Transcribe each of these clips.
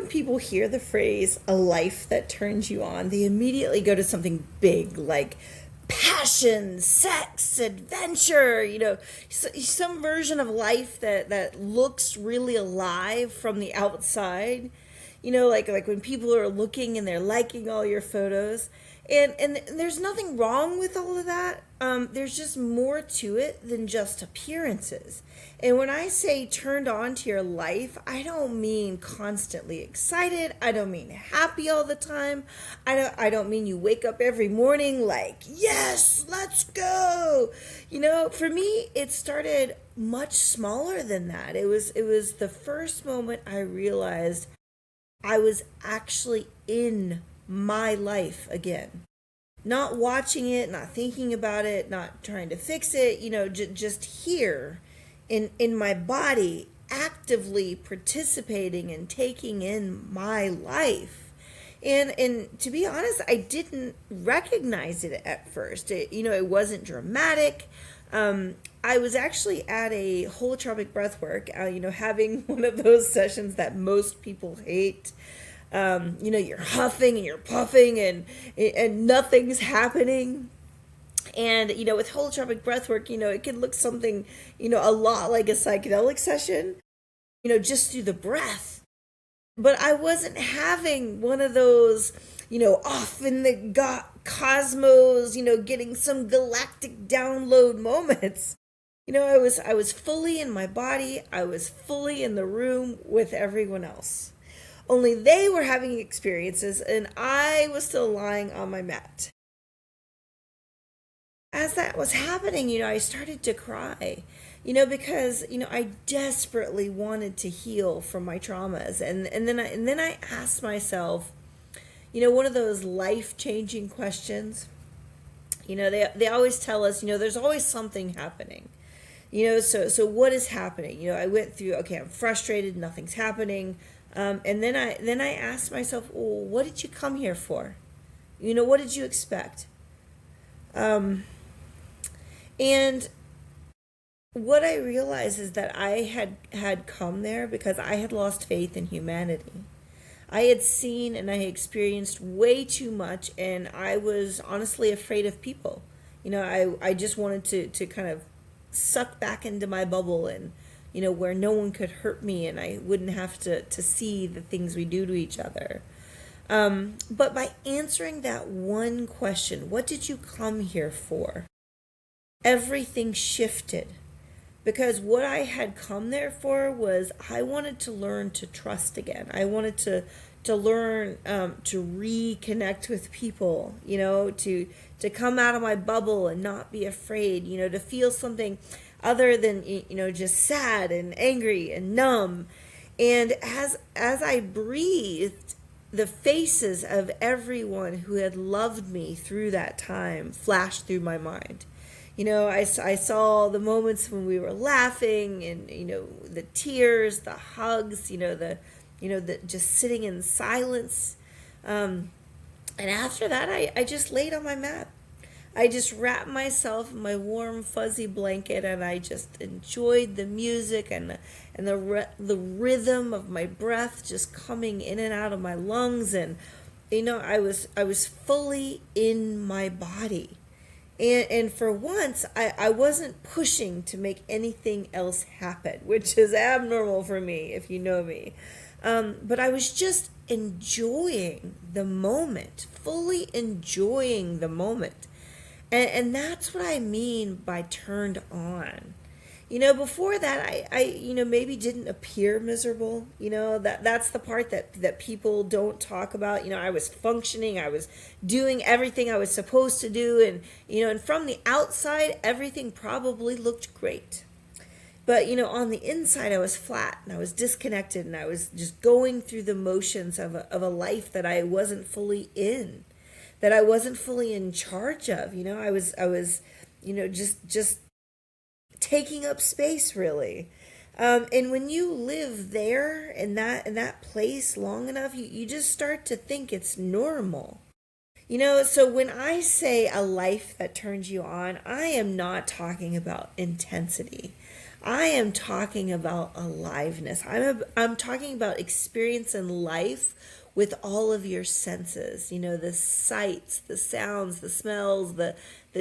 when people hear the phrase a life that turns you on, they immediately go to something big like passion, sex, adventure, some version of life that looks really alive from the outside. Like when people are looking and they're liking all your photos. And there's nothing wrong with all of that. There's just more to it than just appearances. And when I say turned on to your life, I don't mean constantly excited. I don't mean happy all the time. I don't mean you wake up every morning like, yes, let's go. For me, it started much smaller than that. It was the first moment I realized I was actually in my life again. Not watching it, not thinking about it, not trying to fix it, just here in my body, actively participating and taking in my life. And to be honest, I didn't recognize it at first. It wasn't dramatic. I was actually at a holotropic breath work, having one of those sessions that most people hate. You're huffing and you're puffing and nothing's happening. And, with holotropic breath work, it can look something, a lot like a psychedelic session, just through the breath. But I wasn't having one of those, off in the cosmos, getting some galactic download moments. I was fully in my body. I was fully in the room with everyone else. Only they were having experiences and I was still lying on my mat. As that was happening, I started to cry, because, I desperately wanted to heal from my traumas. And then I asked myself, one of those life-changing questions. They always tell us, there's always something happening. So what is happening? I went through, okay, I'm frustrated, nothing's happening. And then I asked myself, well, what did you come here for? What did you expect? And what I realized is that I had come there because I had lost faith in humanity. I had seen and I had experienced way too much, and I was honestly afraid of people. I just wanted to kind of suck back into my bubble and, where no one could hurt me and I wouldn't have to see the things we do to each other. But by answering that one question, what did you come here for? Everything shifted. Because what I had come there for was I wanted to learn to trust again. I wanted to learn to reconnect with people, to come out of my bubble and not be afraid, to feel something other than, just sad and angry and numb. And as I breathed, the faces of everyone who had loved me through that time flashed through my mind. I saw the moments when we were laughing and, the tears, the hugs, the just sitting in silence. And after that, I just laid on my mat. I just wrapped myself in my warm, fuzzy blanket and I just enjoyed the music and the rhythm of my breath just coming in and out of my lungs. And, I was fully in my body. And for once, I wasn't pushing to make anything else happen, which is abnormal for me, if you know me. But I was just enjoying the moment, fully enjoying the moment. And that's what I mean by turned on. Before that, I maybe didn't appear miserable. That's the part that people don't talk about. I was functioning. I was doing everything I was supposed to do. And, and from the outside, everything probably looked great. But, on the inside, I was flat and I was disconnected and I was just going through the motions of a life that I wasn't fully in, that I wasn't fully in charge of. I was just taking up space, really. And when you live there in that place long enough, you just start to think it's normal. So when I say a life that turns you on, I am not talking about intensity. I am talking about aliveness. I'm talking about experience in life with all of your senses. You know, the sights, the sounds, the smells, the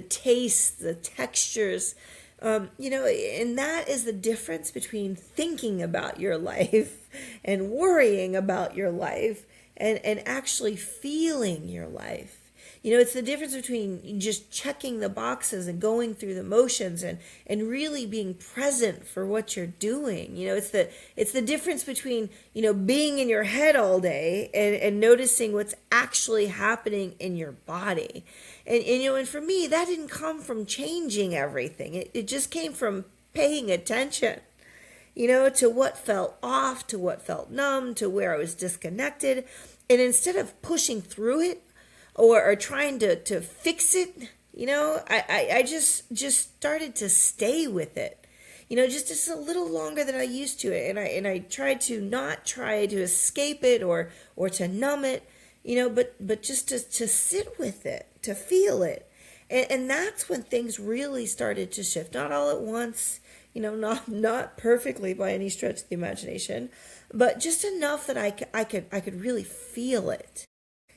tastes, the textures. You know, and that is the difference between thinking about your life and worrying about your life and actually feeling your life. You know, it's the difference between just checking the boxes and going through the motions and really being present for what you're doing. You know, it's the difference between, you know, being in your head all day and noticing what's actually happening in your body. And you know, and for me, that didn't come from changing everything. It just came from paying attention, you know, to what felt off, to what felt numb, to where I was disconnected. And instead of pushing through it, or trying to fix it, you know, I just started to stay with it, you know, just a little longer than I used to it. And I tried to not try to escape it or to numb it, you know, but just to sit with it, to feel it. And that's when things really started to shift. Not all at once, you know, not perfectly by any stretch of the imagination, but just enough that I could really feel it,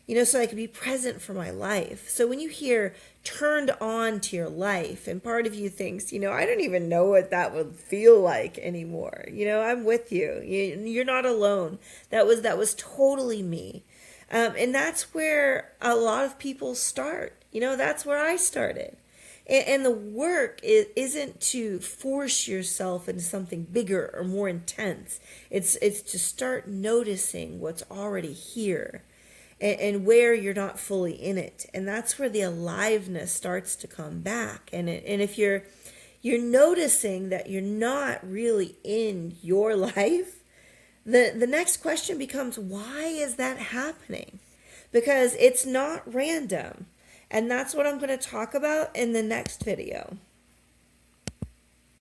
you know, so I could be present for my life. So when you hear turned on to your life, and part of you thinks, you know, I don't even know what that would feel like anymore. You know, I'm with you. You're not alone. That was totally me. And that's where a lot of people start. You know, that's where I started. And the work isn't to force yourself into something bigger or more intense. It's to start noticing what's already here, and where you're not fully in it. And that's where the aliveness starts to come back. And if you're noticing that you're not really in your life, the next question becomes, why is that happening? Because it's not random. And that's what I'm going to talk about in the next video.